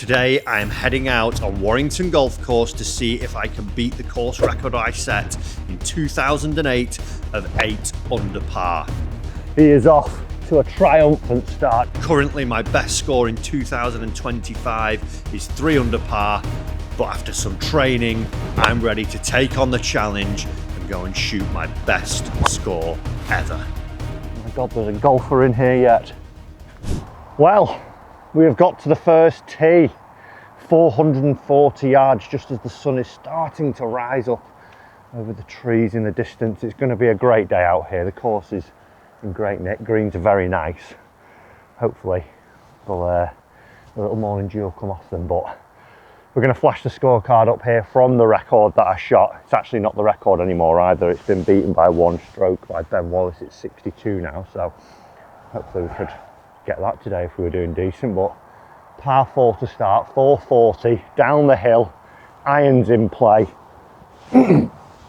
Today I am heading out on Warrington Golf Course to see if I can beat the course record I set in 2008 of 8 under par. He is off to a triumphant start. Currently my best score in 2025 is 3 under par, but after some training I'm ready to take on the challenge and go and shoot my best score ever. Oh my God, there's a golfer in here yet. Well, we have got to the first tee, 440 yards just as the sun is starting to rise up over the trees in the distance. It's going to be a great day out here. The course is in great nick, greens are very nice. Hopefully a little morning dew will come off them, but we're going to flash the scorecard up here from the record that I shot. It's actually not the record anymore either. It's been beaten by 1 stroke by Ben Wallace. It's 62 now, so hopefully we could get that today if we were doing decent. But par 4 to start, 440 down the hill, irons in play.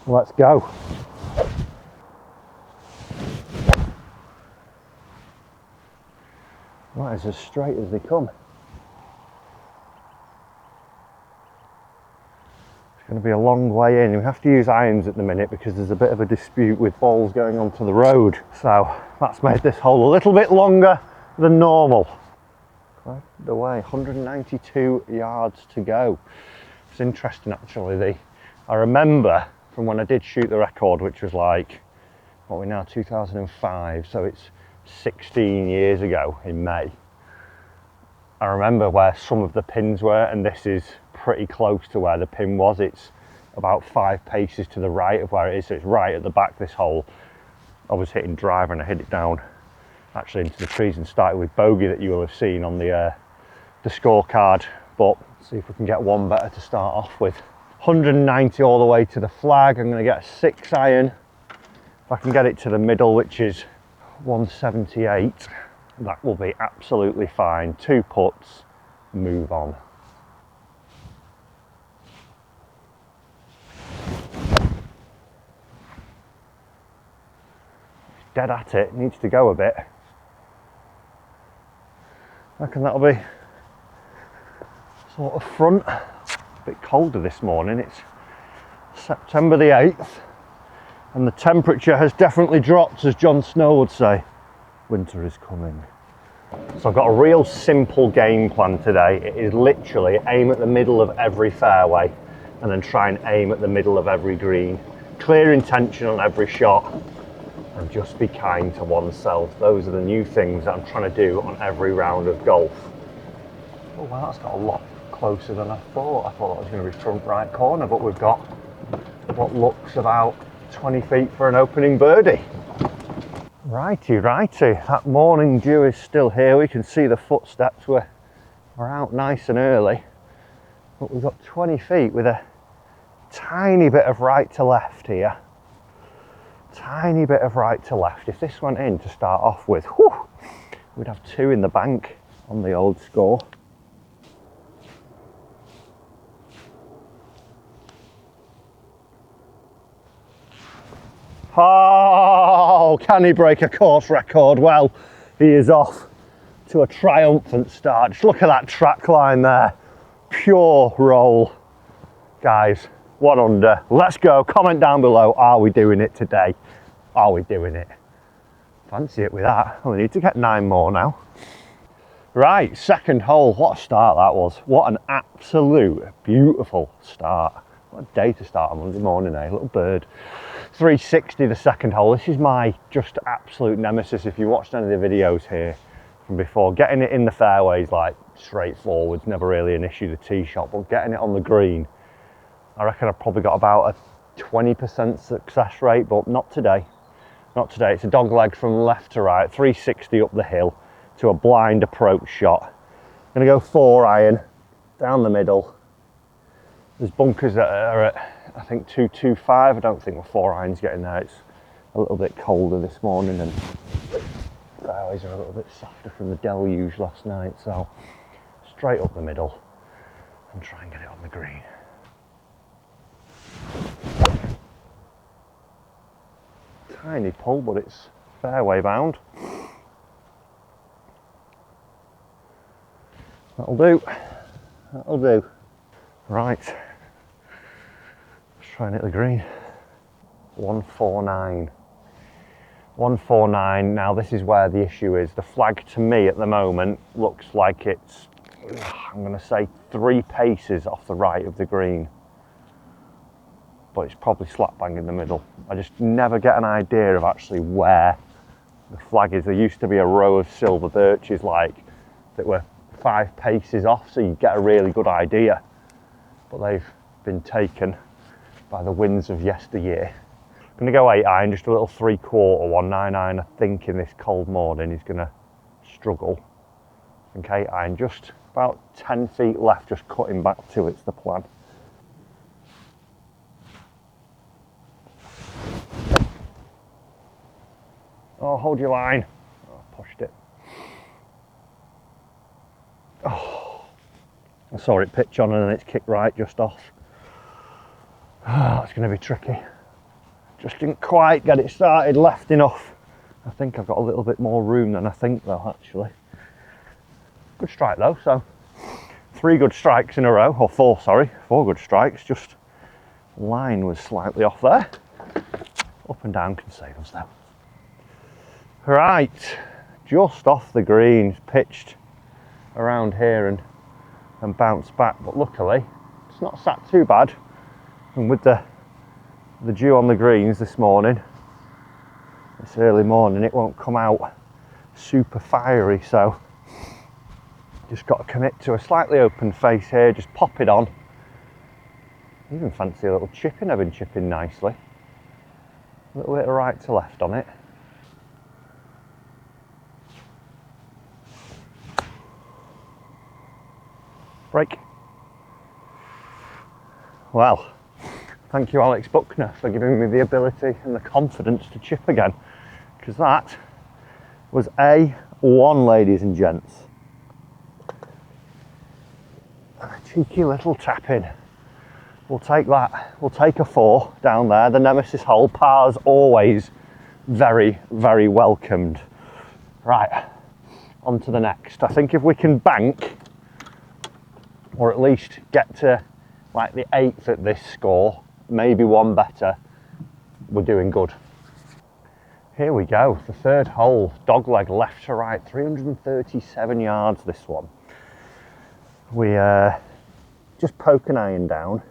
Let's go. That is as straight as they come. It's going to be a long way in. We have to use irons at the minute because there's a bit of a dispute with balls going onto the road, so that's made this hole a little bit longer than normal. Quite the way, 192 yards to go. It's interesting actually. I remember from when I did shoot the record, which was like, what are we now, 2005, so it's 16 years ago in May. I remember where some of the pins were, and this is pretty close to where the pin was. It's about 5 paces to the right of where it is, so it's right at the back, this hole. I was hitting driver and I hit it down actually into the trees and started with bogey that you will have seen on the scorecard, but see if we can get one better to start off with. 190 all the way to the flag. I'm going to get a 6 iron. If I can get it to the middle, which is 178, that will be absolutely fine. 2 putts, move on. Dead at it, needs to go a bit. I reckon that'll be sort of front. A bit colder this morning. It's September the 8th and the temperature has definitely dropped, as Jon Snow would say. Winter is coming. So I've got a real simple game plan today. It is literally aim at the middle of every fairway and then try and aim at the middle of every green. Clear intention on every shot and just be kind to oneself. Those are the new things that I'm trying to do on every round of golf. Oh wow, that's got a lot closer than I thought. I thought that was going to be front right corner, but we've got what looks about 20 feet for an opening birdie. Righty, that morning dew is still here. We can see the footsteps. We're out nice and early, but we've got 20 feet with a tiny bit of right to left here. Tiny bit of right to left. If this went in to start off with, whew, we'd have 2 in the bank on the old score. Oh, can he break a course record? Well, he is off to a triumphant start. Just look at that track line there. Pure roll. Guys, 1 under. Let's go. Comment down below. Are we doing it today? Are we doing it? Fancy it with that. Well, we need to get 9 more now. Right, second hole. What a start that was. What an absolute beautiful start. What a day to start on Monday morning, eh? Little bird. 360 the second hole. This is my just absolute nemesis. If you watched any of the videos here from before, getting it in the fairways like straightforward, never really an issue, the tee shot, but getting it on the green, I reckon I've probably got about a 20% success rate, but not today. Not today. It's a dog leg from left to right, 360 up the hill to a blind approach shot. I'm going to go 4 iron down the middle. There's bunkers that are at, I think, 225. I don't think the 4 irons getting there. It's a little bit colder this morning and fairways are a little bit softer from the deluge last night. So straight up the middle and try and get it on the green. Tiny pull, but it's fairway bound. That'll do. that'll do. Right, let's try and hit the green. 149. 149, now this is where the issue is. The flag to me at the moment looks like it's, I'm going to say 3 paces off the right of the green. But it's probably slap bang in the middle. I just never get an idea of actually where the flag is. There used to be a row of silver birches like that were 5 paces off, so you get a really good idea. But they've been taken by the winds of yesteryear. I'm going to go 8 iron, just a little 3/4 one. 9 iron, I think in this cold morning is going to struggle. I think 8 iron, just about 10 feet left, just cutting back to it's the plan. Oh, hold your line. Oh, I pushed it. Oh, I saw it pitch on and then it's kicked right just off. Oh, that's going to be tricky. Just didn't quite get it started left enough. I think I've got a little bit more room than I think though, actually. Good strike though, so 3 good strikes in a row, or 4, sorry, 4 good strikes, just line was slightly off there. Up and down can save us though. Right, just off the greens, pitched around here and bounced back, but luckily it's not sat too bad. And with the dew on the greens this morning, this early morning, it won't come out super fiery, so just got to commit to a slightly open face here, just pop it on. Even fancy a little chipping, I've been chipping nicely. A little bit of right to left on it. Break. Well, thank you Alex Buckner for giving me the ability and the confidence to chip again, because that was A1, ladies and gents. A cheeky little tap in. We'll take that. We'll take a 4 down there. The Nemesis hole, par's always very, very welcomed. Right, on to the next. I think if we can bank, or at least get to like the 8th at this score, maybe 1 better, we're doing good. Here we go, the 3rd hole, dogleg left to right, 337 yards this one. We just poke an iron down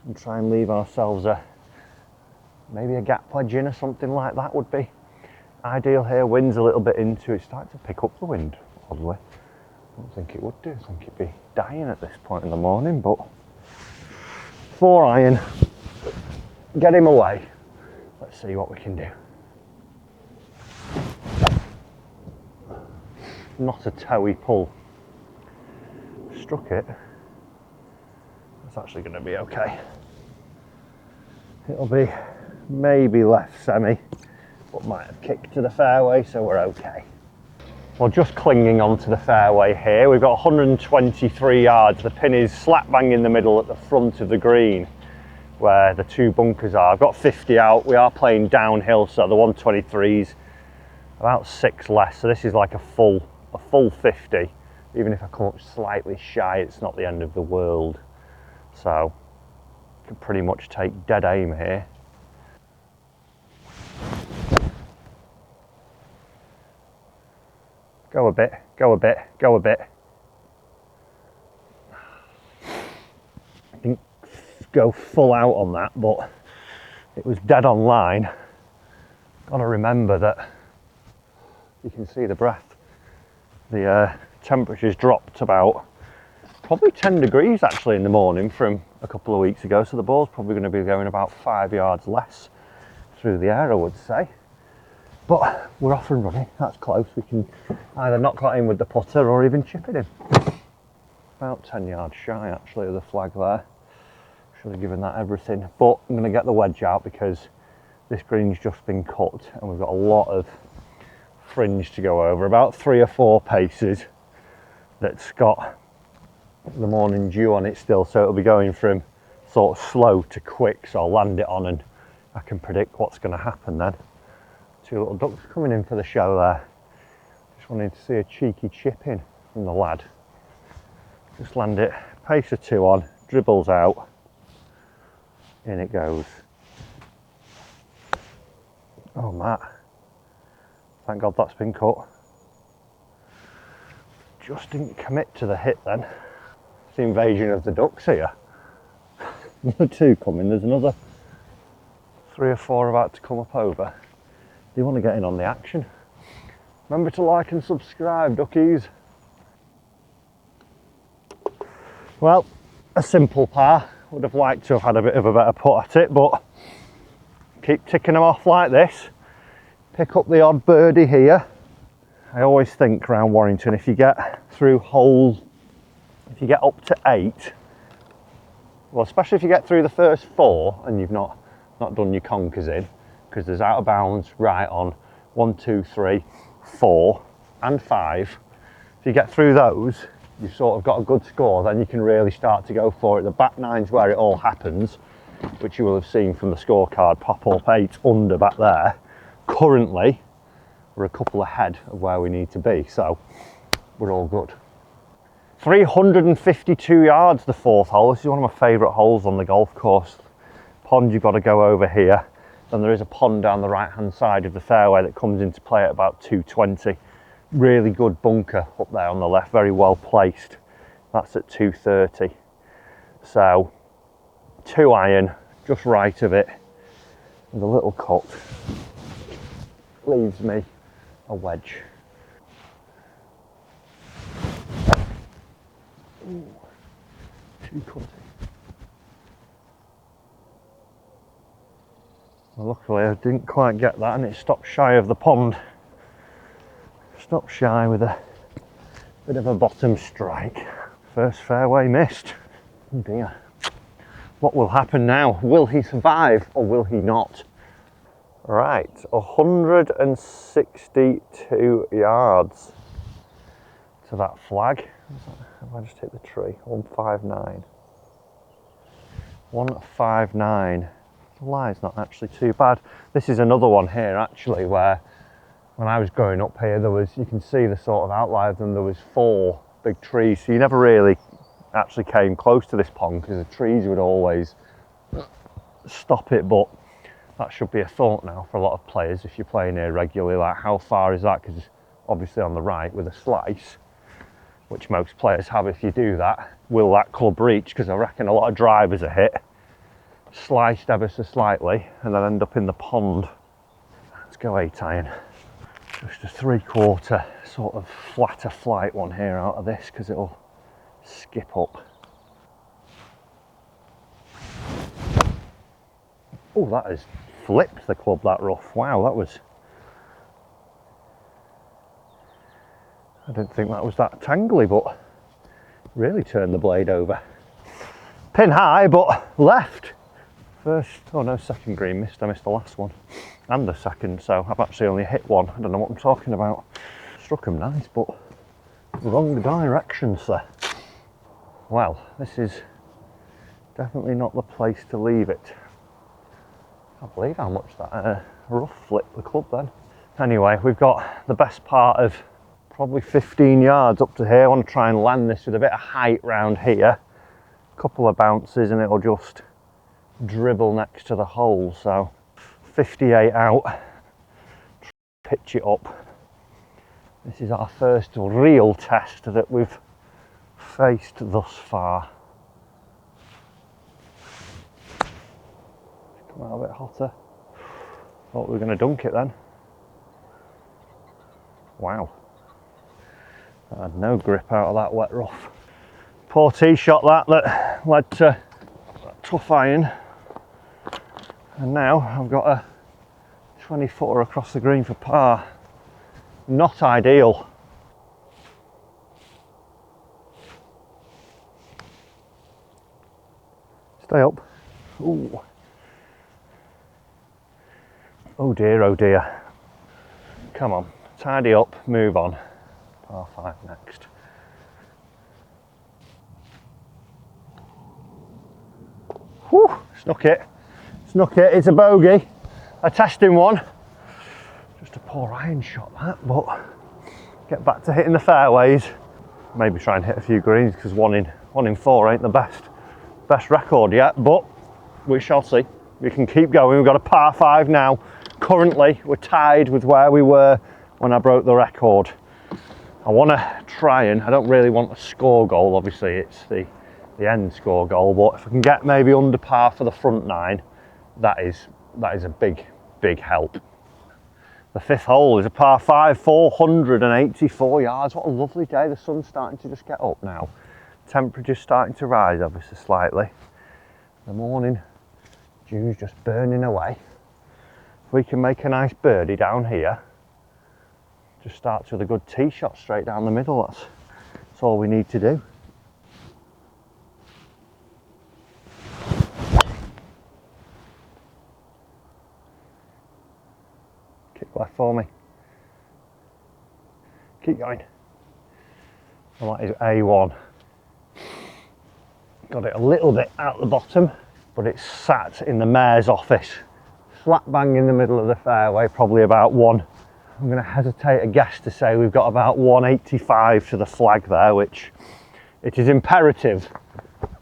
and try and leave ourselves maybe a gap wedge in or something like that would be ideal here. Wind's a little bit into it, starting to pick up the wind, oddly. I don't think it would do, I think it'd be dying at this point in the morning, but 4 iron, get him away. Let's see what we can do. Not a toey pull. Struck it. It's actually going to be okay. It'll be maybe left semi, but might have kicked to the fairway, so we're okay. Well, just clinging onto the fairway here, we've got 123 yards. The pin is slap bang in the middle at the front of the green where the 2 bunkers are. I've got 50 out. We are playing downhill, so the 123's about 6 less. So this is like a full 50. Even if I come up slightly shy, it's not the end of the world. So I can pretty much take dead aim here. Go a bit, go a bit, go a bit. I didn't go full out on that, but it was dead on line. Got to remember that you can see the breath. The temperature's dropped about probably 10 degrees actually in the morning from a couple of weeks ago, so the ball's probably going to be going about 5 yards less through the air, I would say. But we're off and running, that's close. We can either knock that in with the putter or even chip it in. About 10 yards shy actually of the flag there. Should have given that everything, but I'm going to get the wedge out because this green's just been cut and we've got a lot of fringe to go over, about 3 or 4 paces that's got the morning dew on it still, so it'll be going from sort of slow to quick, so I'll land it on and I can predict what's going to happen then. 2 little ducks coming in for the show there. Just wanted to see a cheeky chip in from the lad. Just land it, pace of 2 on, dribbles out, in it goes. Oh Matt, thank God that's been cut. Just didn't commit to the hit then. It's the invasion of the ducks here. Another 2 coming, there's another 3 or 4 about to come up over. Do you want to get in on the action? Remember to like and subscribe, duckies. Well, a simple par. Would have liked to have had a bit of a better putt at it, but keep ticking them off like this. Pick up the odd birdie here. I always think around Warrington, if you get through holes, if you get up to 8, well, especially if you get through the first 4 and you've not done your conkers in, because there's out of bounds right on 1, 2, 3, 4 and 5. If you get through those, you've sort of got a good score, then you can really start to go for it. The back nine's where it all happens, which you will have seen from the scorecard, pop up 8 under back there. Currently, we're a couple ahead of where we need to be, so we're all good. 352 yards, the 4th hole. This is one of my favourite holes on the golf course. Pond you've got to go over here. Then there is a pond down the right hand side of the fairway that comes into play at about 220. Really good bunker up there on the left, very well placed. That's at 230. So 2 iron, just right of it, with a little cut. Leaves me a wedge. Ooh, too cutty. Well, luckily I didn't quite get that and it stopped shy of the pond. Stopped shy with a bit of a bottom strike. First fairway missed. Oh dear. What will happen now? Will he survive or will he not? Right, 162 yards to that flag. Have I just hit the tree? 159. 159. The lie's not actually too bad. This is another one here actually where when I was growing up here, there was, you can see the sort of outline of them, there was 4 big trees, so you never really actually came close to this pond because the trees would always stop it, but that should be a thought now for a lot of players if you're playing here regularly, like how far is that, because obviously on the right with a slice, which most players have if you do that, will that club reach, because I reckon a lot of drivers are hit, sliced ever so slightly, and then end up in the pond. Let's go 8 iron. Just a 3/4 sort of flatter flight one here out of this because it'll skip up. Oh, that has flipped the club, that rough. Wow, that was... I didn't think that was that tangly, but really turned the blade over. Pin high, but left. First, oh no, second green missed. I missed the last one. And the second, so I've actually only hit one. I don't know what I'm talking about. Struck them nice, but wrong direction, sir. Well, this is definitely not the place to leave it. I can't believe how much that rough flipped the club then. Anyway, we've got the best part of probably 15 yards up to here. I want to try and land this with a bit of height round here. A couple of bounces and it'll just dribble next to the hole, so 58 out, pitch it up. This is our first real test that we've faced thus far. Come out a bit hotter. Thought we were going to dunk it then. Wow. I had no grip out of that wet rough. Poor tee shot that led to that tough iron. And now I've got a 20-footer across the green for par. Not ideal. Stay up. Ooh. Oh dear, oh dear. Come on, tidy up, move on. Par 5 next. Whew, snuck it. Snuck it, it's a bogey. A testing one. Just a poor iron shot that, but get back to hitting the fairways. maybe try and hit a few greens, because one in four ain't the best record yet, but we shall see. We can keep going. We've got a par 5 now. Currently, we're tied with where we were when I broke the record. I want to try and, I don't really want a score goal, obviously it's the end score goal, but if I can get maybe under par for the front 9, that is a big help. The 5th hole is a par 5, 484 yards. What a lovely day. The sun's starting to just get up now. Temperature's starting to rise obviously slightly. The morning dew's just burning away. If we can make a nice birdie down here, just starts with a good tee shot straight down the middle. That's all we need to do. Kick left for me. Keep going. Well, that is A1. Got it a little bit out the bottom, but it's sat in the mayor's office, slap bang in the middle of the fairway, probably about one. I'm going to hesitate a guess to say we've got about 185 to the flag there, which it is imperative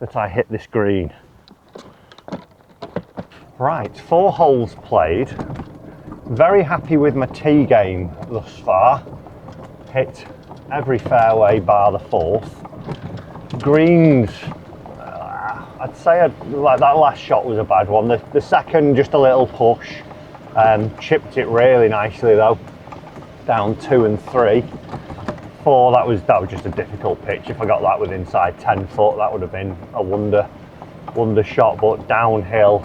that I hit this green. Right, 4 holes played. Very happy with my tee game thus far. Hit every fairway bar the 4th. Greens, I'd say like that last shot was a bad one. The second, just a little push. Chipped it really nicely though. Down 2 and 3. 4, that was just a difficult pitch. If I got that with inside 10 foot, that would have been a wonder shot. But downhill,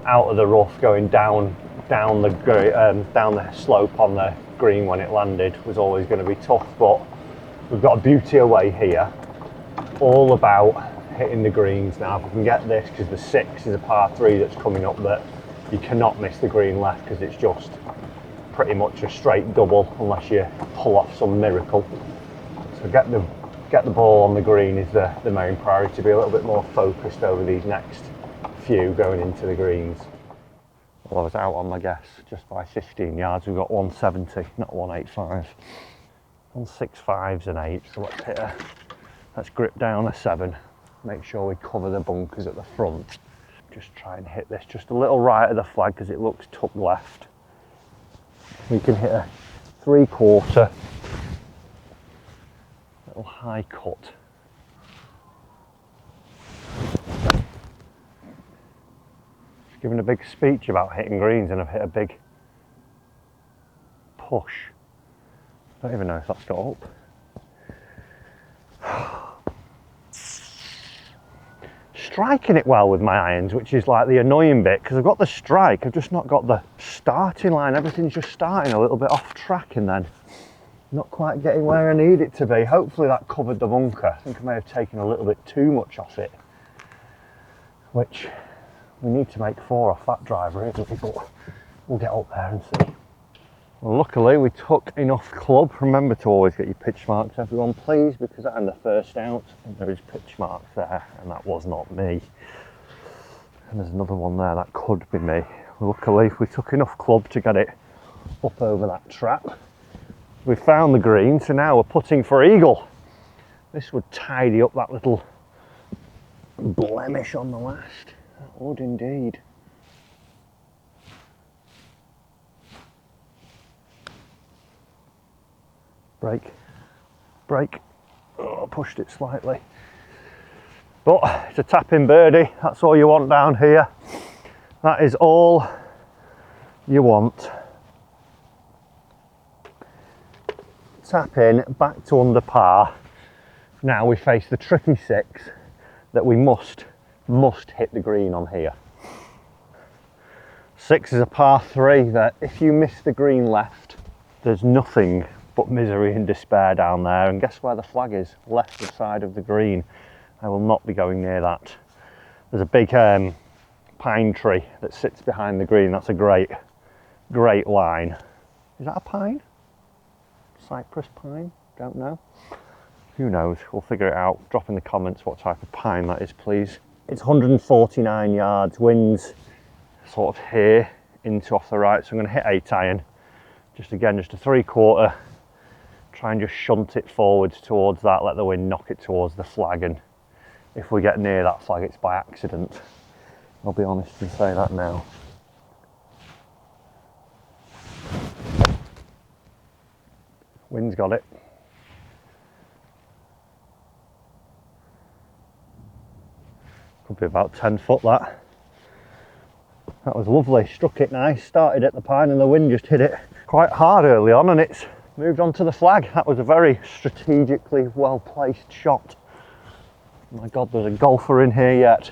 out of the rough, going down the slope on the green when it landed was always going to be tough. But we've got a beauty away here. All about hitting the greens now. If we can get this, because the 6 is a par 3 that's coming up, that you cannot miss the green left, because it's just pretty much a straight double unless you pull off some miracle. So get the ball on the green is the main priority. Be a little bit more focused over these next few going into the greens. Well, I was out on my guess just by 15 yards. We've got 170, not 185. On 6 5s and 8s, so let's grip down a 7. Make sure we cover the bunkers at the front. Just try and hit this just a little right of the flag, because it looks tucked left. We can hit a 3/4 little high cut. Just giving a big speech about hitting greens, and I've hit a big push. I don't even know if that's got up. Striking it well with my irons, which is like the annoying bit, because I've got the strike, I've just not got the starting line. Everything's just starting a little bit off track and then not quite getting where I need it to be. Hopefully that covered the bunker. I think I may have taken a little bit too much off it, which we need to make 4 off that drive really, but we'll get up there and see. Well, luckily we took enough club. Remember to always get your pitch marks, everyone, please, because I'm the first out and there is pitch marks there, and that was not me. And there's another one there, that could be me. Luckily we took enough club to get it up over that trap. We found the green, so now we're putting for eagle. This would tidy up that little blemish on the last. That would indeed. Break. Oh, I pushed it slightly. But it's a tap-in birdie. That's all you want down here. That is all you want. Tap in, back to under par. Now we face the tricky 6 that we must hit the green on here. 6 is a par 3 that if you miss the green left, there's nothing but misery and despair down there. And guess where the flag is? Left side of the green. I will not be going near that. There's a big pine tree that sits behind the green. That's a great line. Is that a pine? Cypress pine? Don't know. Who knows? We'll figure it out. Drop in the comments what type of pine that is, please. It's 149 yards. Winds sort of here into off the right. So I'm going to hit 8 iron. Just a 3/4. try and just shunt it forwards towards that, let the wind knock it towards the flag, and if we get near that flag it's by accident. I'll be honest and say that now. Wind's got it. Could be about 10 foot that. That was lovely, struck it nice, started at the pine and the wind just hit it quite hard early on and it's moved on to the flag. That was a very strategically well placed shot. My God, there's a golfer in here yet.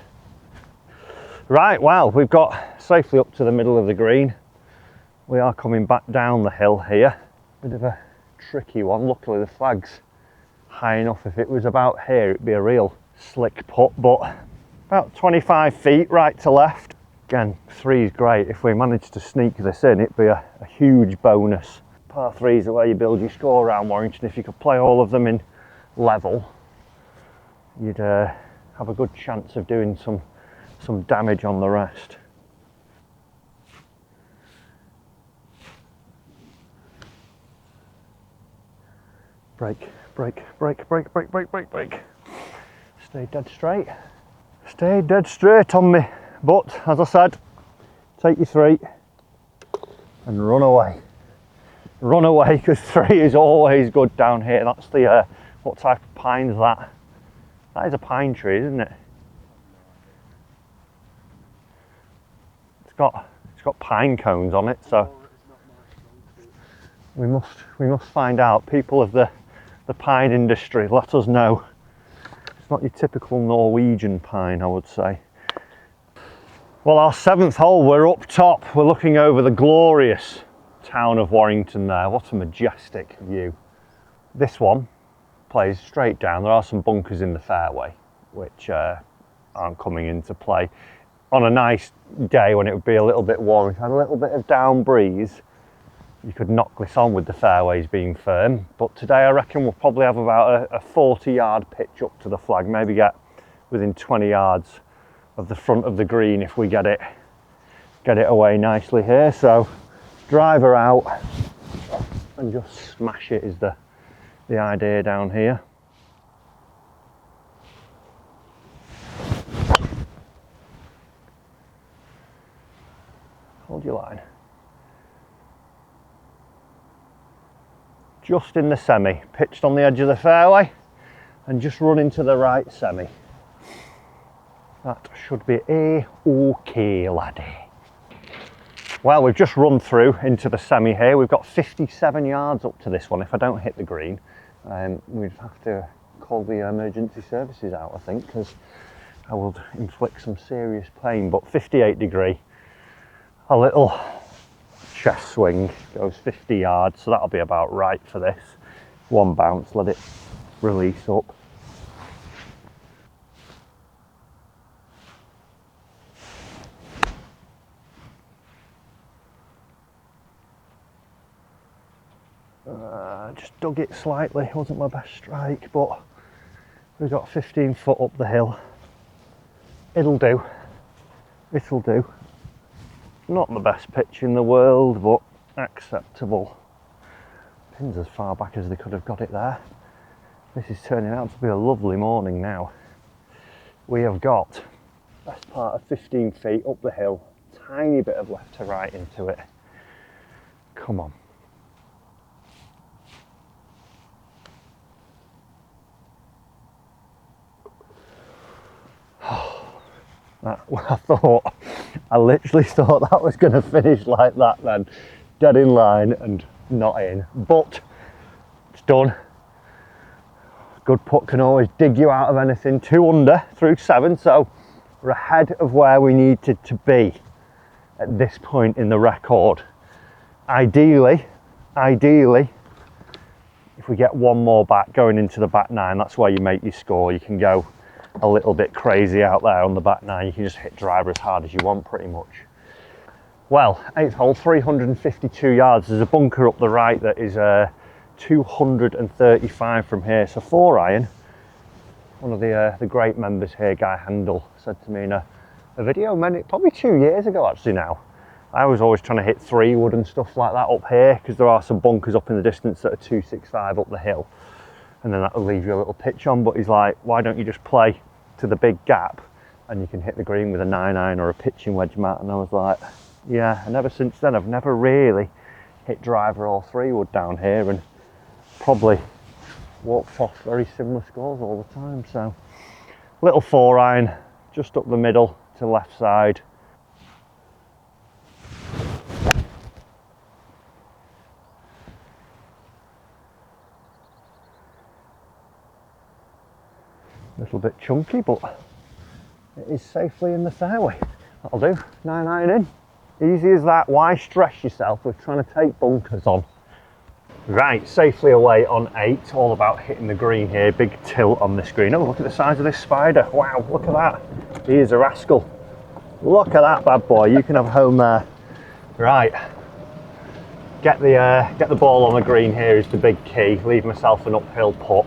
Right, well, we've got safely up to the middle of the green. We are coming back down the hill here. Bit of a tricky one. Luckily the flag's high enough. If it was about here it'd be a real slick putt, but about 25 feet right to left. Again, 3 is great. If we manage to sneak this in, it'd be a huge bonus. Par 3s are where you build your score around Warrington. If you could play all of them in level, you'd have a good chance of doing some damage on the rest. Brake, brake, brake, brake, brake, brake, brake, brake. Stay dead straight. Stay dead straight on me. But, as I said, take your 3 and run away. Run away, because 3 is always good down here. That's the, what type of pine is that? That is a pine tree, isn't it? It's got pine cones on it, so we must find out. People of the pine industry, let us know. It's not your typical Norwegian pine, I would say. Well, our 7th hole, we're up top. We're looking over the glorious town of Warrington there. What a majestic view. This one plays straight down. There are some bunkers in the fairway, which aren't coming into play. On a nice day when it would be a little bit warm, if you had a little bit of down breeze, you could knock this on with the fairways being firm. But today I reckon we'll probably have about a 40-yard pitch up to the flag, maybe get within 20 yards of the front of the green if we get it away nicely here. So driver out and just smash it is the idea down here. Hold your line. Just in the semi, pitched on the edge of the fairway and just run into the right semi. That should be okay, laddie. Well, we've just run through into the semi here. We've got 57 yards up to this one. If I don't hit the green, we'd have to call the emergency services out, I think, because I would inflict some serious pain. But 58 degree, a little chest swing goes 50 yards, so that'll be about right for this. One bounce, let it release up. Just dug it slightly, wasn't my best strike, but we've got 15 foot up the hill. It'll do, it'll do. Not the best pitch in the world, but acceptable. Pins as far back as they could have got it there. This is turning out to be a lovely morning now. We have got best part of 15 feet up the hill, tiny bit of left to right into it. Come on. I literally thought that was going to finish like that then, dead in line and not in, but it's done. Good putt can always dig you out of anything. 2 under through 7, so we're ahead of where we needed to be at this point in the record. Ideally, if we get one more back going into the back 9, that's where you make your score. You can go a little bit crazy out there on the back 9. You can just hit driver as hard as you want pretty much. Well, 8th hole, 352 yards. There's a bunker up the right that is 235 from here, so 4 iron. One of the great members here, Guy Handel, said to me in a video probably 2 years ago actually now, I was always trying to hit 3-wood and stuff like that up here, because there are some bunkers up in the distance that are 265 up the hill, and then that will leave you a little pitch on. But he's like, why don't you just play to the big gap and you can hit the green with a 9-iron or a pitching wedge mat? And I was like, yeah. And ever since then I've never really hit driver or 3-wood down here, and probably walked off very similar scores all the time. So little 4-iron just up the middle to left side. A little bit chunky, but it is safely in the fairway. That'll do. 9-iron in. Easy as that. Why stress yourself with trying to take bunkers on? Right, safely away on 8. All about hitting the green here. Big tilt on this green. Oh, look at the size of this spider. Wow, look at that. He is a rascal. Look at that bad boy. You can have a home there. Right. Get the ball on the green here is the big key. Leave myself an uphill putt.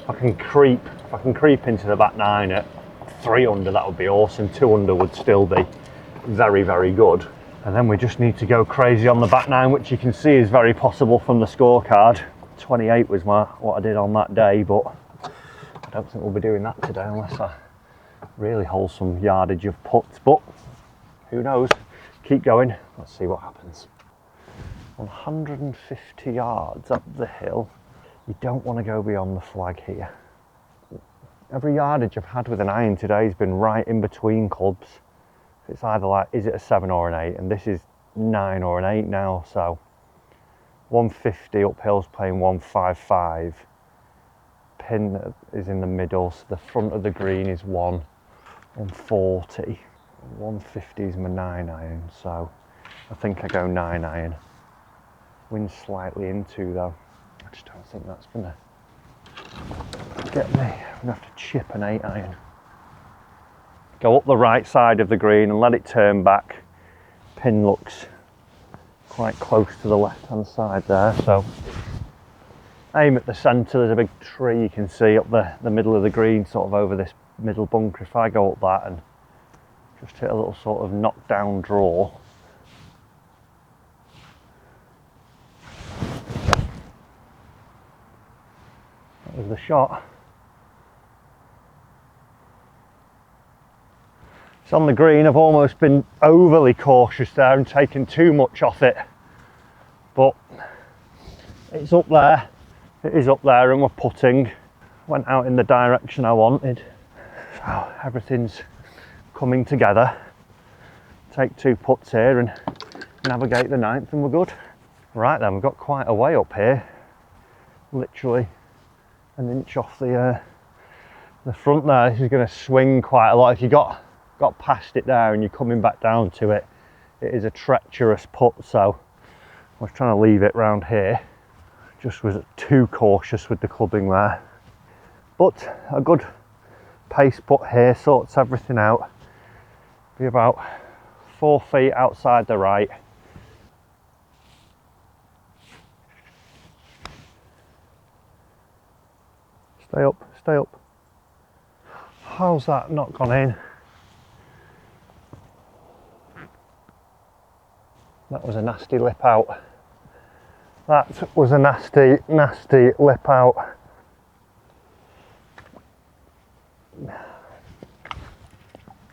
If I can creep into the back 9 at 3 under, that would be awesome. 2 under would still be very, very good. And then we just need to go crazy on the back 9, which you can see is very possible from the scorecard. 28 was what I did on that day, but I don't think we'll be doing that today unless I really hold some yardage of putts. But who knows? Keep going. Let's see what happens. 150 yards up the hill. You don't want to go beyond the flag here. Every yardage I've had with an iron today has been right in between clubs. It's either like, is it a 7 or an 8? And this is 9 or an 8 now. So 150 uphill's playing 155. Pin is in the middle, so the front of the green is 140. 150 is my 9-iron, so I think I go 9-iron. Wind slightly into though. I just don't think that's gonna get me. I'm gonna have to chip an 8-iron. Go up the right side of the green and let it turn back. Pin looks quite close to the left hand side there, so aim at the centre. There's a big tree you can see up the middle of the green, sort of over this middle bunker. If I go up that and just hit a little sort of knockdown draw, that was the shot. It's on the green. I've almost been overly cautious there and taken too much off it, but it's up there. It is up there, and we're putting. Went out in the direction I wanted, so everything's coming together. Take 2 putts here and navigate the 9th, and we're good. Right then, we've got quite a way up here, literally an inch off the front there. This is going to swing quite a lot. If you got past it there and you're coming back down to it, it is a treacherous putt, so I was trying to leave it round here. Just was too cautious with the clubbing there. But a good pace putt here sorts everything out. Be about 4 feet outside the right. Stay up, stay up. How's that not gone in? That was a nasty lip out. That was a nasty, nasty lip out.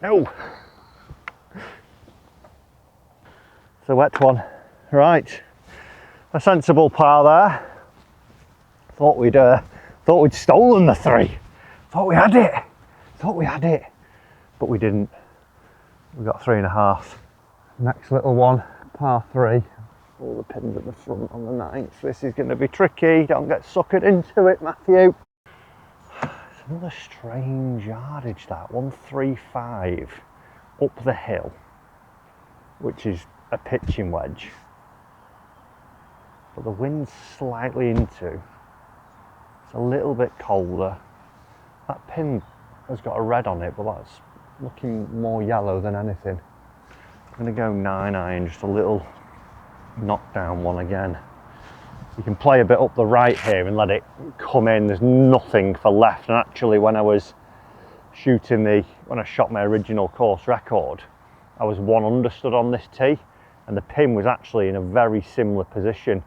No. It's a wet one. Right. A sensible par there. Thought we'd stolen the 3. Thought we had it. Thought we had it. But we didn't. We got 3.5. Next little one. Par 3, all the pins at the front on the 9th. This is going to be tricky. Don't get suckered into it, Matthew. It's another strange yardage, that 135 up the hill, which is a pitching wedge, but the wind's slightly into. It's a little bit colder. That pin has got a red on it, but that's looking more yellow than anything. I'm going to go 9-iron, just a little knockdown one again. You can play a bit up the right here and let it come in. There's nothing for left. And actually, when I was shooting when I shot my original course record, I was 1 under stood on this tee. and the pin was actually in a very similar position,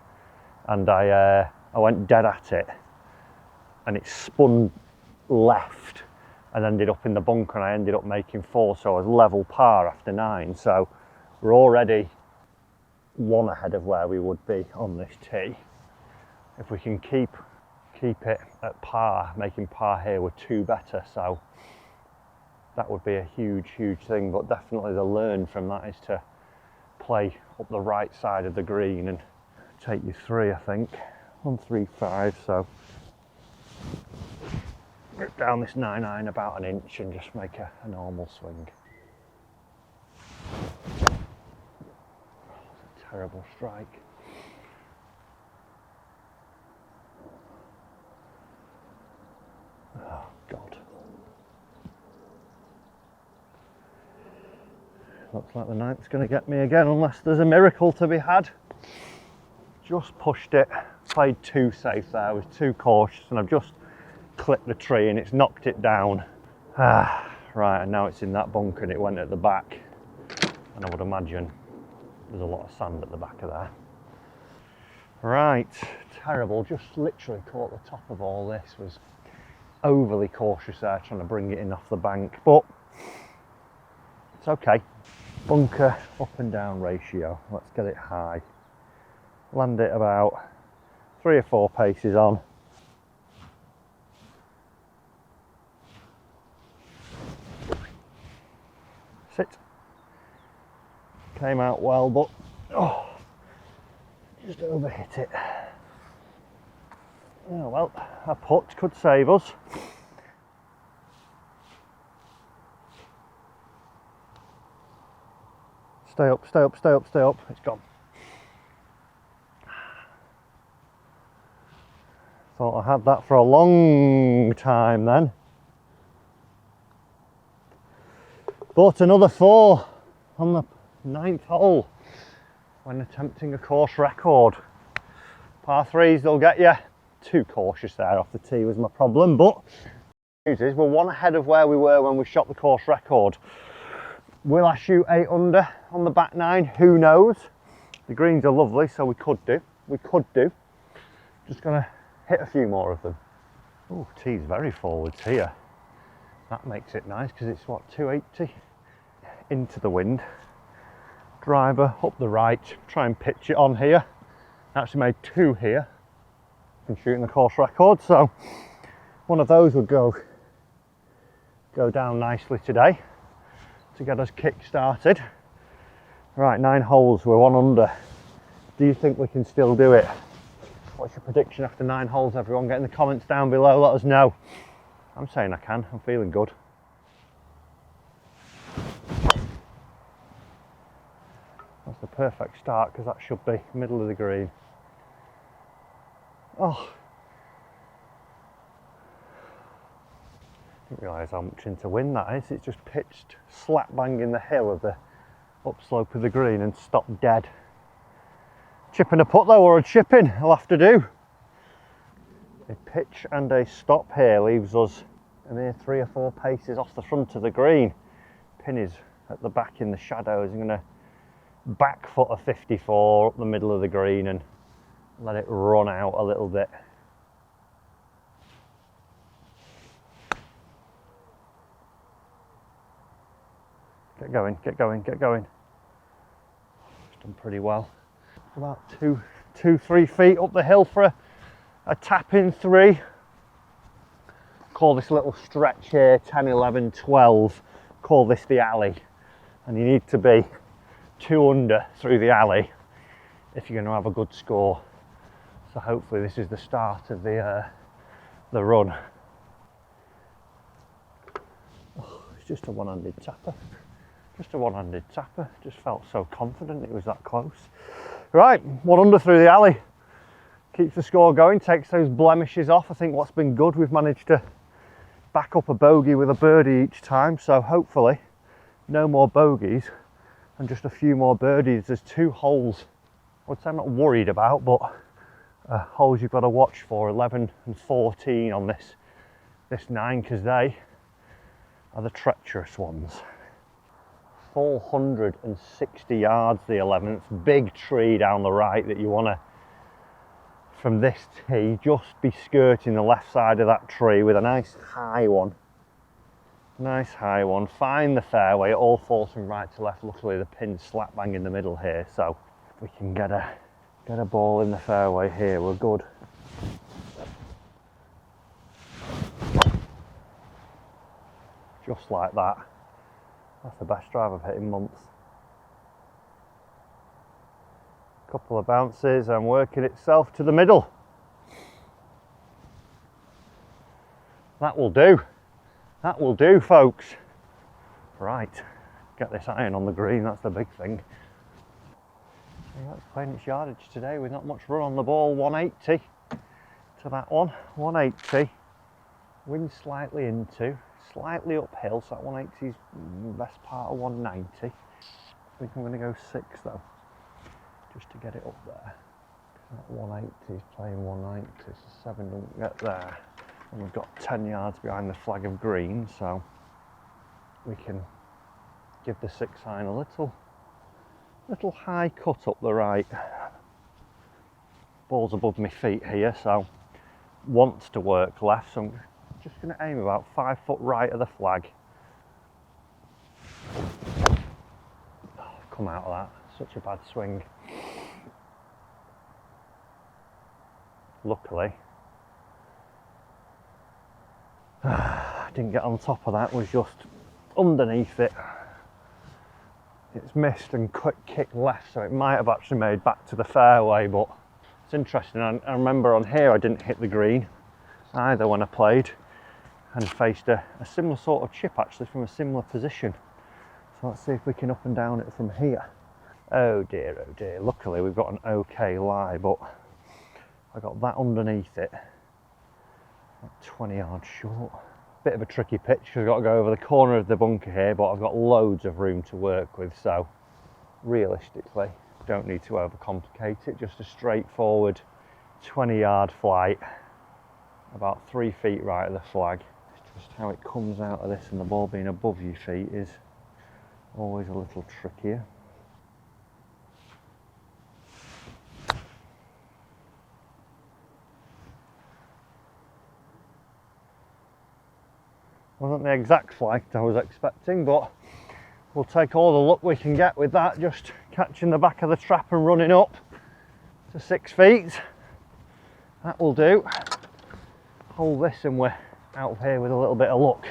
and I went dead at it, and it spun left and ended up in the bunker, and I ended up making 4, so I was level par after 9. So we're already 1 ahead of where we would be on this tee. If we can keep it at par, making par here, we're 2 better, so that would be a huge thing. But definitely the learn from that is to play up the right side of the green and take you 3, I think. 1, 3, 5, so rip down this 9 iron about 1 inch and just make a normal swing. It's a terrible strike. Oh God. Looks like the 9th's going to get me again unless there's a miracle to be had. Just pushed it, played too safe there, I was too cautious, and I've just clipped the tree and it's knocked it down. Right, and now it's in that bunker and it went at the back, and I would imagine there's a lot of sand at the back of there. Right, terrible, just literally caught the top of all this. Was overly cautious there, trying to bring it in off the bank, but it's okay. Bunker up and down ratio, let's get it high. Land it about 3 or 4 paces on. Sit. Came out well, but just overhit it. Oh well, a putt could save us. Stay up, stay up, stay up, stay up. It's gone. Thought I had that for a long time then. But another 4 on the 9th hole when attempting a course record. Par 3s, they'll get you. Too cautious there off the tee was my problem, but the news is we're 1 ahead of where we were when we shot the course record. Will I shoot 8 under on the back 9? Who knows? The greens are lovely, so we could do. Just gonna hit a few more of them. Oh, tee's very forwards here. That makes it nice because it's what, 280 into the wind. Driver up the right, try and pitch it on here. Actually made 2 here. I'm shooting the course record, so one of those would go down nicely today to get us kick started. Right, 9 holes, we're 1 under. Do you think we can still do it? What's your prediction after 9 holes, everyone? Get in the comments down below, let us know. I'm saying I can, I'm feeling good. That's the perfect start because that should be middle of the green. Oh, didn't realise how much into wind that is. It's just pitched slap bang in the hill of the upslope of the green and stopped dead. Chipping a putt though, or a chip in, I'll have to do. A pitch and a stop here leaves us a mere 3 or 4 paces off the front of the green. Pin is at the back in the shadows. I'm going to back foot a 54 up the middle of the green and let it run out a little bit. Get going, get going, get going. It's done pretty well. About 2-3 feet up the hill for a tap in 3. Call this little stretch here 10, 11, 12. Call this the alley. And you need to be 2 under through the alley if you're going to have a good score. So hopefully this is the start of the run. Oh, it's just a one-handed tapper. Just a one-handed tapper. Just felt so confident it was that close. Right, 1 under through the alley. Keeps the score going, takes those blemishes off. I think what's been good, we've managed to back up a bogey with a birdie each time. So hopefully no more bogeys and just a few more birdies. There's 2 holes, I would say I'm not worried about, but holes you've got to watch for, 11 and 14 on this 9, because they are the treacherous ones. full 160 yards, the 11th. Big tree down the right that you want to, from this tee, just be skirting the left side of that tree with a nice high one. Nice high one. Find the fairway. It all falls from right to left. Luckily the pin's slap bang in the middle here, so if we can get a ball in the fairway here, we're good. Just like that. That's the best drive I've hit in months. Couple of bounces and working itself to the middle. That will do. That will do, folks. Right, get this iron on the green, that's the big thing. So that's playing its yardage today with not much run on the ball. 180 to that one, 180. Wind slightly into, slightly uphill, so that 180 is the best part of 190. I think I'm going to go 6 though, just to get it up there. That 180 is playing 190, so 7 doesn't get there. And we've got 10 yards behind the flag of green, so we can give the 6 iron a little high cut up the right. Ball's above my feet here, so wants to work left, so I'm just going to aim about 5 foot right of the flag. Oh, come out of that, such a bad swing. Luckily I didn't get on top of that, was just underneath it. It's missed and quick kick left, so it might have actually made back to the fairway, but it's interesting. I remember on here I didn't hit the green either when I played, and faced a similar sort of chip actually from a similar position. So let's see if we can up and down it from here. Oh dear, luckily we've got an okay lie, but I got that underneath it. 20 yards short. Bit of a tricky pitch because I've got to go over the corner of the bunker here, but I've got loads of room to work with, so realistically don't need to overcomplicate it. Just a straightforward 20-yard flight, about 3 feet right of the flag. It's just how it comes out of this, and the ball being above your feet is always a little trickier. Wasn't the exact flight I was expecting, but we'll take all the luck we can get with that. Just catching the back of the trap and running up to 6 feet. That will do. Hold this and we're out of here with a little bit of luck.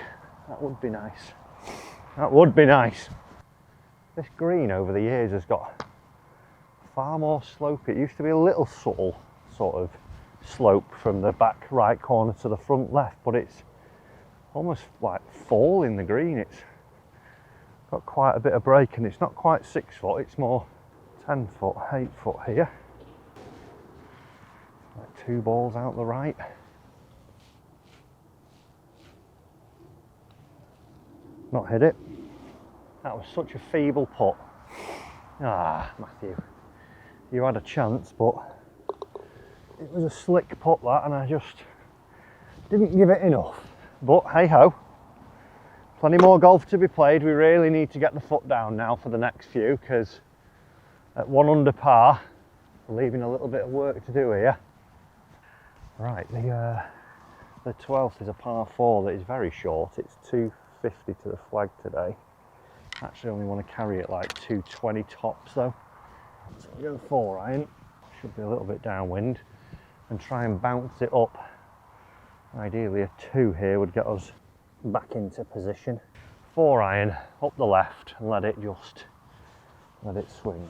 That would be nice. That would be nice. This green over the years has got far more slope. It used to be a little subtle sort of slope from the back right corner to the front left, but it's almost like fall in the green. It's got quite a bit of break, and it's not quite 6 foot, it's more 10 foot, 8 foot here. Like 2 balls out the right. Not hit it. That was such a feeble putt. Ah, Matthew, you had a chance, but it was a slick putt that, and I just didn't give it enough. But hey ho, plenty more golf to be played. We really need to get the foot down now for the next few, because at 1 under par, we're leaving a little bit of work to do here. Right, the 12th is a par 4 that is very short. It's 250 to the flag today. Actually only want to carry it like 220 tops though. So we'll go 4 iron, should be a little bit downwind, and try and bounce it up. Ideally a 2 here would get us back into position. 4 iron, up the left, and let it swing.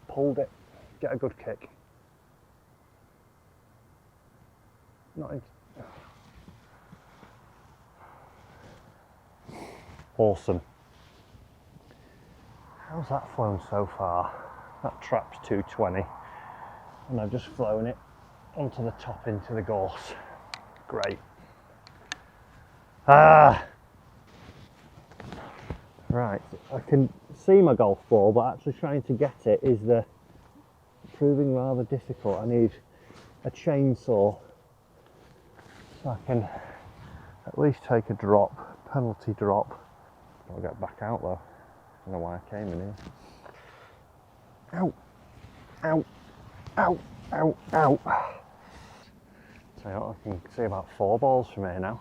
Pulled it, get a good kick. Not in. Awesome. How's that flown so far? That trap's 220. And I've just flown it onto the top into the gorse. Great. Right, I can see my golf ball, but actually trying to get it is proving rather difficult. I need a chainsaw so I can At least take a drop, penalty drop. I'll get back out though. I don't know why I came in here. Ow, ow, ow, ow, ow. So I can see about 4 balls from here now.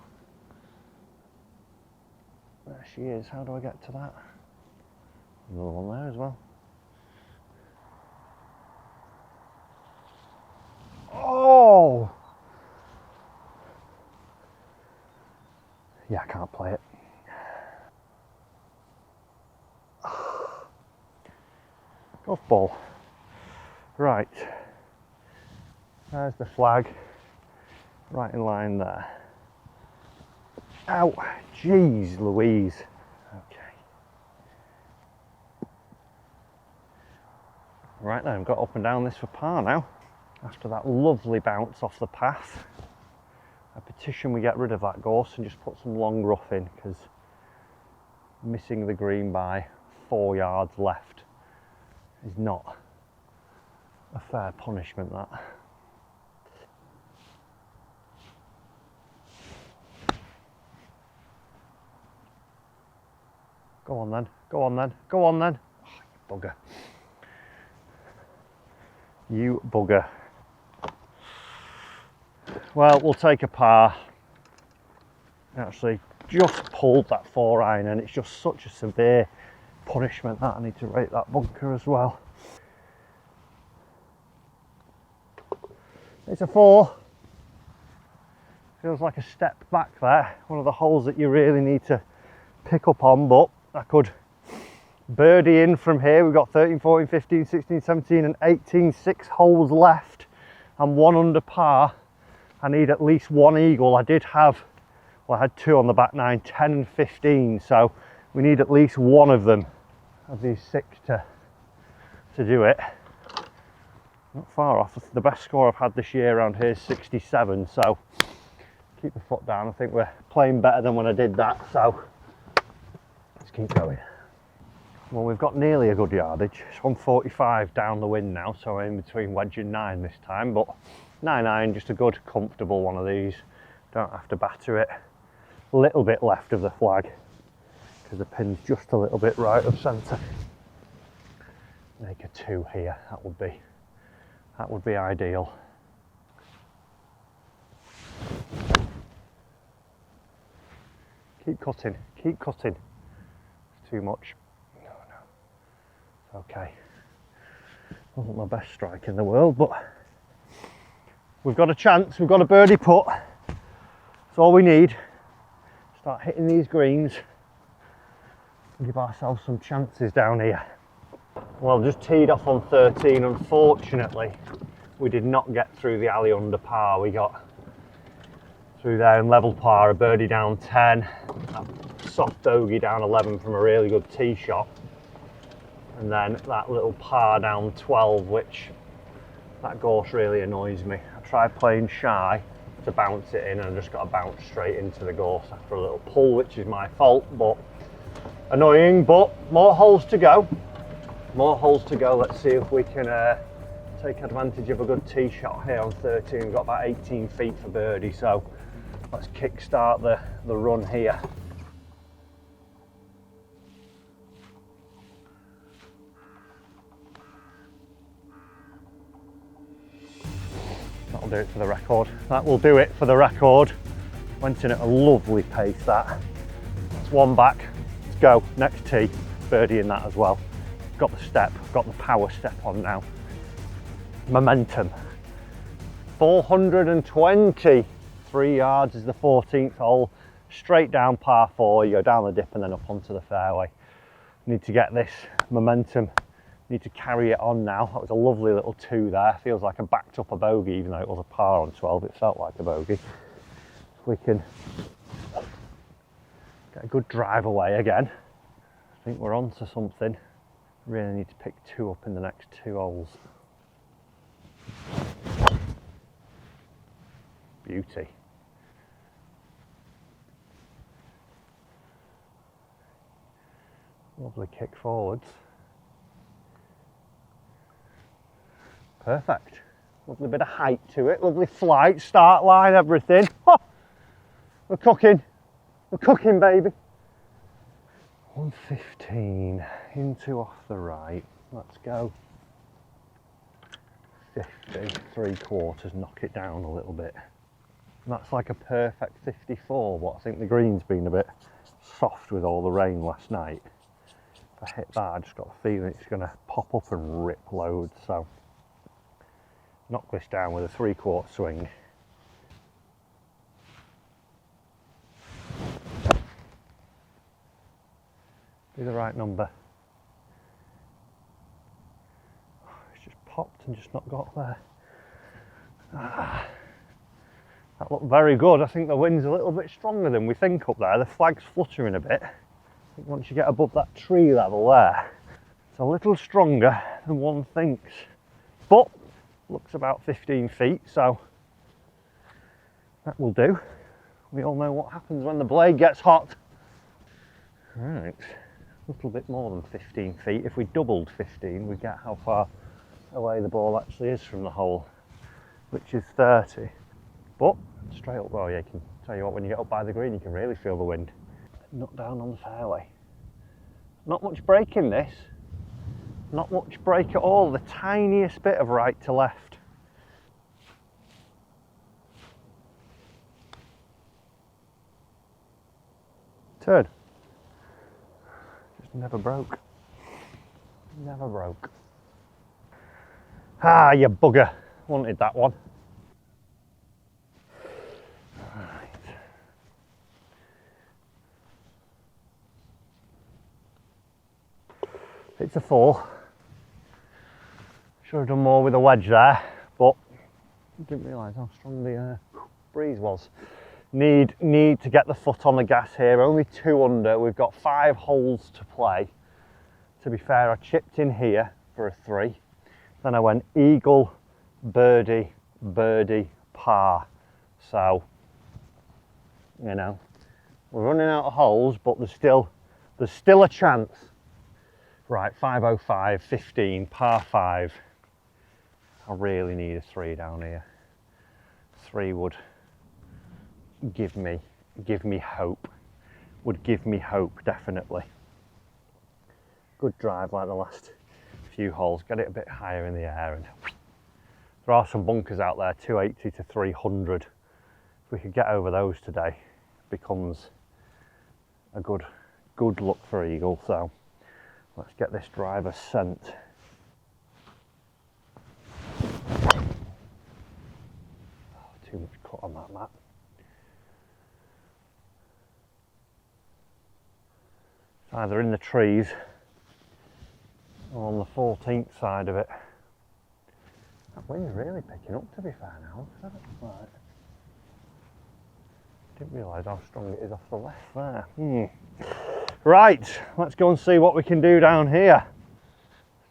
There she is. How do I get to that? Another one there as well. Oh! Yeah, I can't play it. Golf ball. Right. There's the flag. Right in line there. Ow! Jeez Louise. Okay. Right then, I've got up and down this for par now. After that lovely bounce off the path, I petition we get rid of that gorse and just put some long rough in, because missing the green by 4 yards left is not a fair punishment, that. Go on then, go on then, go on then. Oh, you bugger. You bugger. Well, we'll take a par. Actually, just pulled that 4-iron and it's just such a severe punishment that I need to rate that bunker as well. It's a 4. Feels like a step back there. One of the holes that you really need to pick up on, but I could birdie in from here. We've got 13, 14, 15, 16, 17 and 18, 6 holes left and 1 under par. I need at least 1 eagle. I did have, well, I had 2 on the back 9, 10 and 15, so we need at least 1 of them, of these 6 to do it. Not far off. The best score I've had this year around here is 67, so keep the foot down. I think we're playing better than when I did that, so let's keep going. Well, we've got nearly a good yardage. It's 145 down the wind now, so I'm in between wedge and 9 this time, but 9-iron, just a good comfortable one of these. Don't have to batter it. A little bit left of the flag because the pin's just a little bit right of centre. Make a 2 here. That would be ideal. Keep cutting, keep cutting. It's too much. No. It's okay. Wasn't my best strike in the world, but we've got a chance. We've got a birdie putt. That's all we need. Start hitting these greens and give ourselves some chances down here. Well, just teed off on 13. Unfortunately, we did not get through the alley under par. We got through there in level par, a birdie down 10, a soft bogey down 11 from a really good tee shot, and then that little par down 12, which that gorse really annoys me. I tried playing shy to bounce it in and I just got to bounce straight into the gorse after a little pull, which is my fault, but annoying. But more holes to go. More holes to go. Let's see if we can take advantage of a good tee shot here on 13. We've got about 18 feet for birdie, so let's kick start the run here. That'll do it for the record. That will do it for the record. Went in at a lovely pace, that. That's 1 back. Let's go. Next tee. Birdie in that as well. Got the step, got the power step on now. Momentum. 420. 3 yards is the 14th hole. Straight down par 4. You go down the dip and then up onto the fairway. Need to get this momentum. Need to carry it on now. That was a lovely little 2 there. Feels like I backed up a bogey, even though it was a par on 12. It felt like a bogey. If we can get a good drive away again, I think we're on to something. Really need to pick 2 up in the next 2 holes. Beauty. Lovely kick forwards. Perfect. Lovely bit of height to it. Lovely flight, start line, everything. Oh, we're cooking. We're cooking, baby. 115, into off the right. Let's go. 50, 3/4, knock it down a little bit. And that's like a perfect 54, but I think the green's been a bit soft with all the rain last night. If I hit that, I just got the feeling it's going to pop up and rip loads, so knock this down with a 3/4 swing. Be the right number. It's just popped and just not got there. That looked very good. I think the wind's a little bit stronger than we think up there. The flag's fluttering a bit. I think once you get above that tree level there, it's a little stronger than one thinks. But looks about 15 feet, so that will do. We all know what happens when the blade gets hot. Right. A little bit more than 15 feet. If we doubled 15, we get how far away the ball actually is from the hole, which is 30. But straight up, well, yeah, you can tell you what, when you get up by the green, you can really feel the wind. Not down on the fairway. Not much break in this. Not much break at all. The tiniest bit of right to left. Turn. Never broke. Never broke. Ah, you bugger. Wanted that one. Right. It's a 4. Should have done more with the wedge there, but didn't realise how strong the breeze was. Need to get the foot on the gas here. Only 2 under. We've got 5 holes to play. To be fair, I chipped in here for a 3. Then I went eagle, birdie, birdie, par. So, you know, we're running out of holes, but there's still a chance. Right, 505, 15, par 5. I really need a 3 down here. 3 would give me hope. Would give me hope, definitely. Good drive like the last few holes. Get it a bit higher in the air, and there are some bunkers out there, 280 to 300. If we could get over those today, it becomes a good look for eagle. So let's get this driver sent. Oh, too much cut on that mat. Either in the trees or on the 14th side of it. That wind's really picking up, to be fair now. Right. Didn't realise how strong it is off the left there. Right, let's go and see what we can do down here.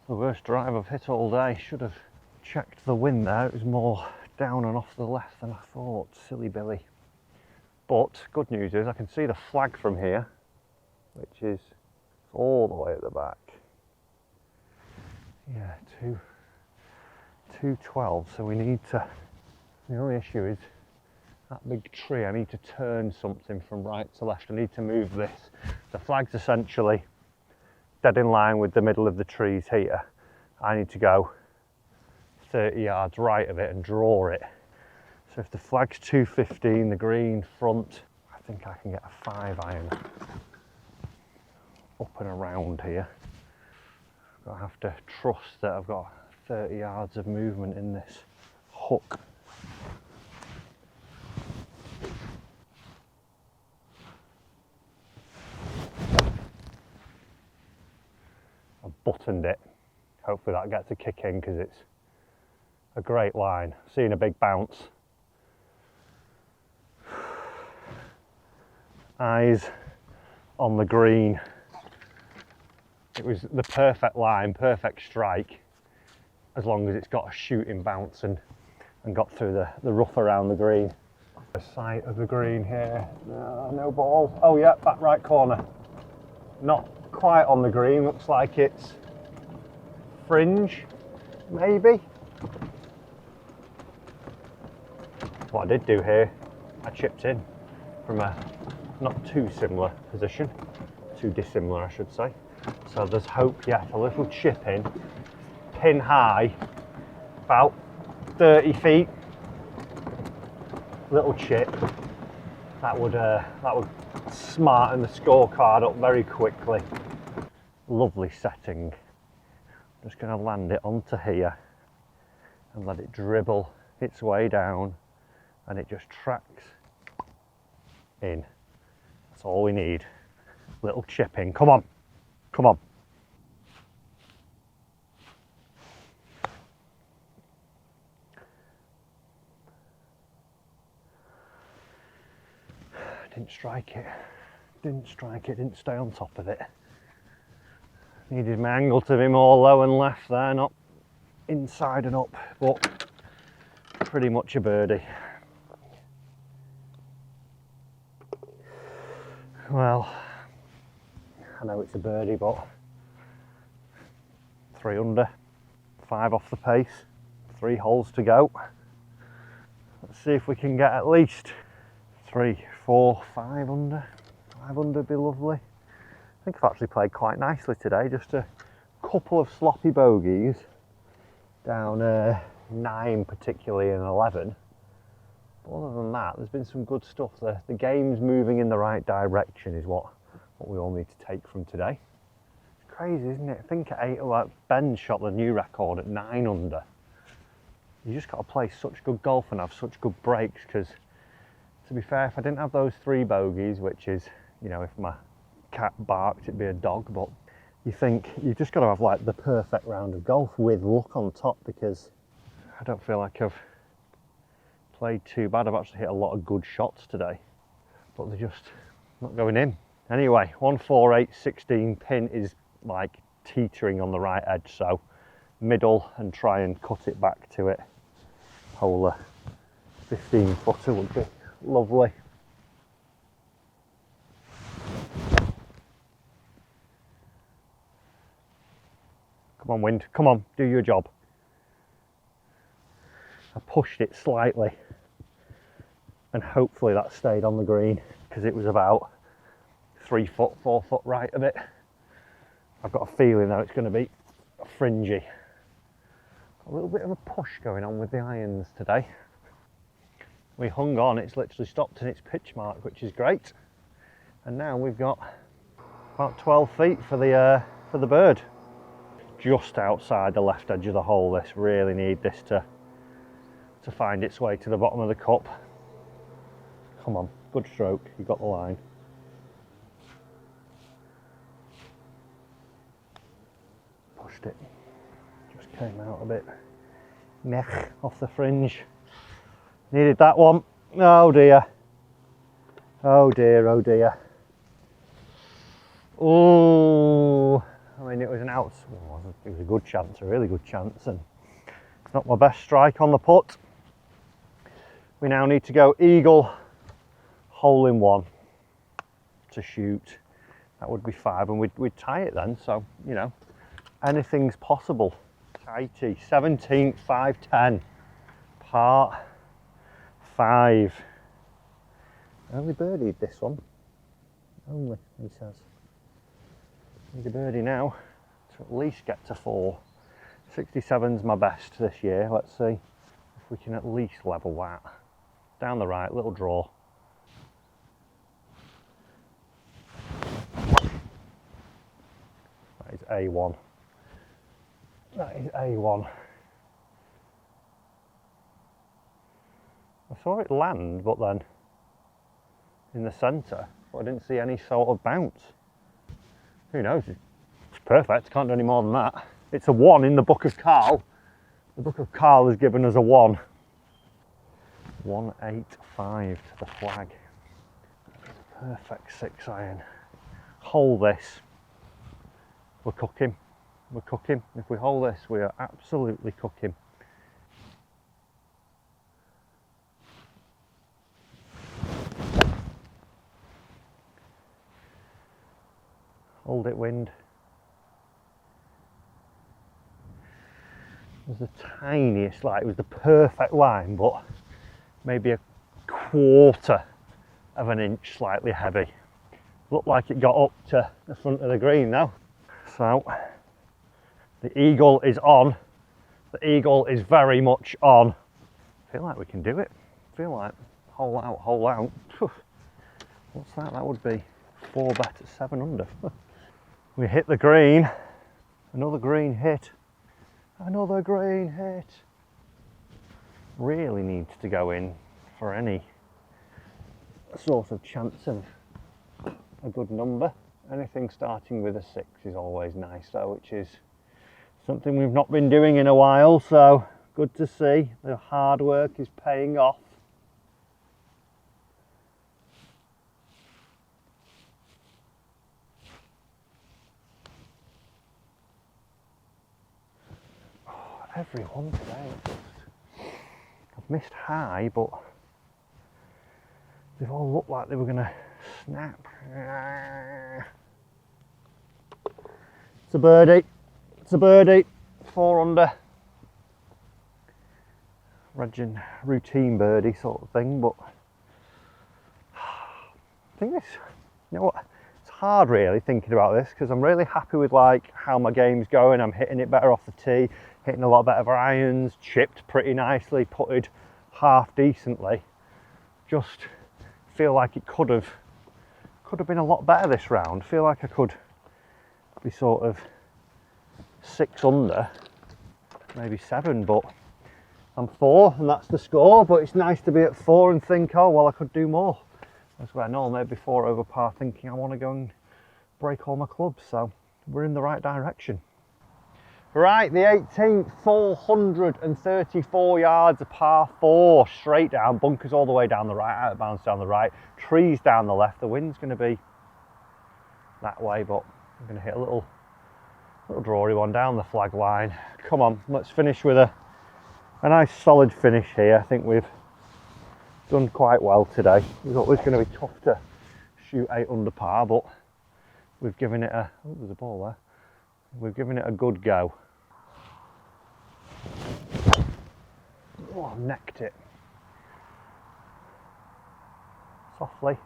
The worst drive I've hit all day. Should have checked the wind there. It was more down and off the left than I thought. Silly Billy. But good news is I can see the flag from here, which is all the way at the back. Yeah, 212, so we need to, the only issue is that big tree. I need to turn something from right to left. I need to move this. The flag's essentially dead in line with the middle of the trees here. I need to go 30 yards right of it and draw it. So if the flag's 215, the green front, I think I can get a 5-iron up and around here. I have to trust that I've got 30 yards of movement in this hook. I've buttoned it. Hopefully that gets a kick in because it's a great line. Seeing a big bounce. Eyes on the green. It was the perfect line, perfect strike, as long as it's got a shooting bounce and got through the rough around the green. The sight of the green here, no ball. Oh yeah, back right corner. Not quite on the green, looks like it's fringe, maybe. What I did do here, I chipped in from a not too similar position, too dissimilar I should say. So there's hope yet, a little chip in, pin high, about 30 feet, little chip. That would smarten the scorecard up very quickly. Lovely setting. Just going to land it onto here and let it dribble its way down, and it just tracks in. That's all we need. Little chip in. Come on, come on. Didn't strike it. Didn't strike it. Didn't stay on top of it. Needed my angle to be more low and left there, not inside and up, but pretty much a birdie. Well, I know it's a birdie, but 3 under, 5 off the pace, 3 holes to go. Let's see if we can get at least 3, 4, 5 under. 5 under would be lovely. I think I've actually played quite nicely today, just a couple of sloppy bogeys, down 9 particularly and 11. But other than that, there's been some good stuff there. The game's moving in the right direction is what we all need to take from today. It's crazy, isn't it? I think at 8, like Ben shot the new record at 9 under. You just got to play such good golf and have such good breaks, because to be fair, if I didn't have those 3 bogeys, which is, you know, if my cat barked it'd be a dog, but you think you've just got to have like the perfect round of golf with luck on top, because I don't feel like I've played too bad. I've actually hit a lot of good shots today, but they're just not going in. Anyway, 148-16 pin is like teetering on the right edge, so middle and try and cut it back to it. Hole 15 footer would be lovely. Come on, wind, come on, do your job. I pushed it slightly and hopefully that stayed on the green, because it was about 3 foot, 4 foot right of it. I've got a feeling that it's going to be fringy. A little bit of a push going on with the irons today. We hung on, it's literally stopped in its pitch mark, which is great. And now we've got about 12 feet for the bird. Just outside the left edge of the hole. This really need this to find its way to the bottom of the cup. Come on, good stroke, you got the line. Pushed it, just came out a bit mech off the fringe. Needed that one. Oh dear. Oh dear, oh dear. Oh, I mean, it was an out. It was a good chance, a really good chance, and not my best strike on the putt. We now need to go eagle, hole in one to shoot. That would be 5, and we'd tie it then. So, you know, anything's possible. Tighty, 17th, 5-10, par 5. Only birdied this one. Only, he says. Need a birdie now to at least get to 4. 67's my best this year. Let's see if we can at least level that. Down the right, little draw. That is A1. That is A1. I saw it land, but then in the centre, but I didn't see any sort of bounce. Who knows? It's perfect. Can't do any more than that. It's a 1 in the book of Carl. The book of Carl has given us a 1. 185 to the flag. Perfect 6 iron. Hole this. We're cooking. We're cooking. If we hold this, we are absolutely cooking. Hold it, wind. It was the tiniest, like it was the perfect line, but maybe a quarter of an inch slightly heavy. Looked like it got up to the front of the green now. So the eagle is on. The eagle is very much on. I feel like we can do it. I feel like hole out, hole out. What's that? That would be 4 bet at 7 under. We hit the green. Another green hit. Another green hit. Really needs to go in for any sort of chance of a good number. Anything starting with a 6 is always nice though, which is something we've not been doing in a while, so good to see the hard work is paying off. Oh, everyone today. I've missed high, but they've all looked like they were going to snap. It's a birdie. It's a birdie. 4 under. Routine birdie sort of thing, but I think this, you know what, it's hard really thinking about this because I'm really happy with like how my game's going. I'm hitting it better off the tee, hitting a lot better irons, chipped pretty nicely, putted half decently. Just feel like it could have been a lot better this round. Feel like I could be sort of 6 under, maybe 7, but I'm 4 and that's the score. But it's nice to be at 4 and think, oh well, I could do more. That's where I know maybe 4 over par, thinking I want to go and break all my clubs. So we're in the right direction. Right, the 18th, 434 yards, a par 4, straight down, bunkers all the way down the right, out of bounds down the right, trees down the left. The wind's going to be that way, but I'm going to hit a little drawy one down the flag line. Come on, let's finish with a nice solid finish here. I think we've done quite well today. It's always going to be tough to shoot 8 under par, but we've given it a, oh, there's a ball there. We've given it a good go. Oh, I've necked it. Softly.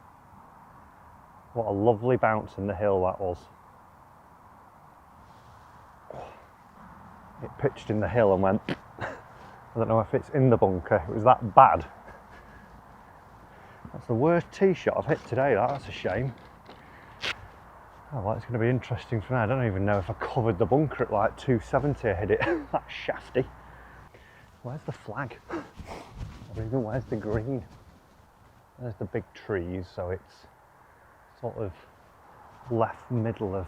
What a lovely bounce in the hill that was. It pitched in the hill and went, I don't know if it's in the bunker, it was that bad. That's the worst tee shot I've hit today, that's a shame. Oh, well, it's going to be interesting for me. I don't even know if I covered the bunker at like 270. I hit it. That's shafty. Where's the flag? Or even where's the green? There's the big trees, so it's sort of left middle of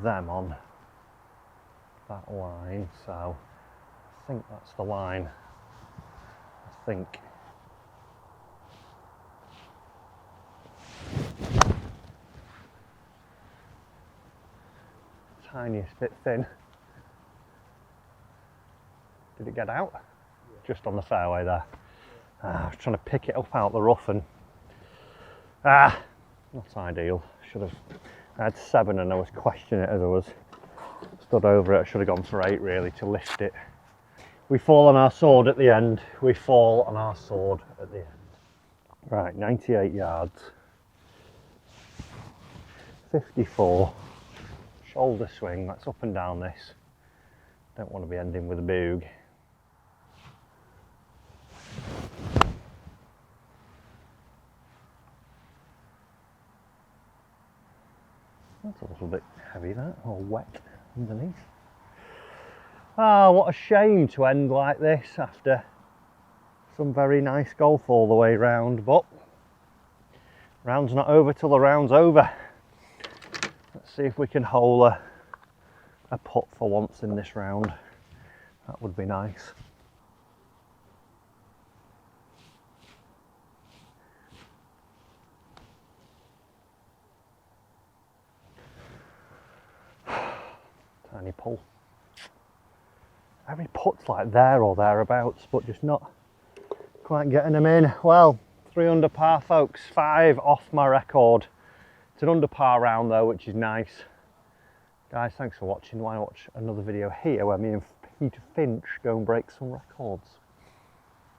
them on that line. So I think that's the line. I think. Tiniest bit thin. Did it get out? Yeah. Just on the fairway there. I was trying to pick it up out the rough and not ideal. Should have. I had 7 and I was questioning it as I was stood over it. I should have gone for 8 really to lift it. We fall on our sword at the end. We fall on our sword at the end. Right, 98 yards. 54. Shoulder swing, that's up and down this. Don't want to be ending with a boog. That's a little bit heavy that, or wet underneath. Ah, what a shame to end like this after some very nice golf all the way round, but round's not over till the round's over. Let's see if we can hole a putt for once in this round. That would be nice. Tiny pull. Every putt's like there or thereabouts, but just not quite getting them in. Well, 3 under par, folks. 5 off my record. It's an under par round though, which is nice. Guys, thanks for watching. Why watch another video here where me and Peter Finch go and break some records?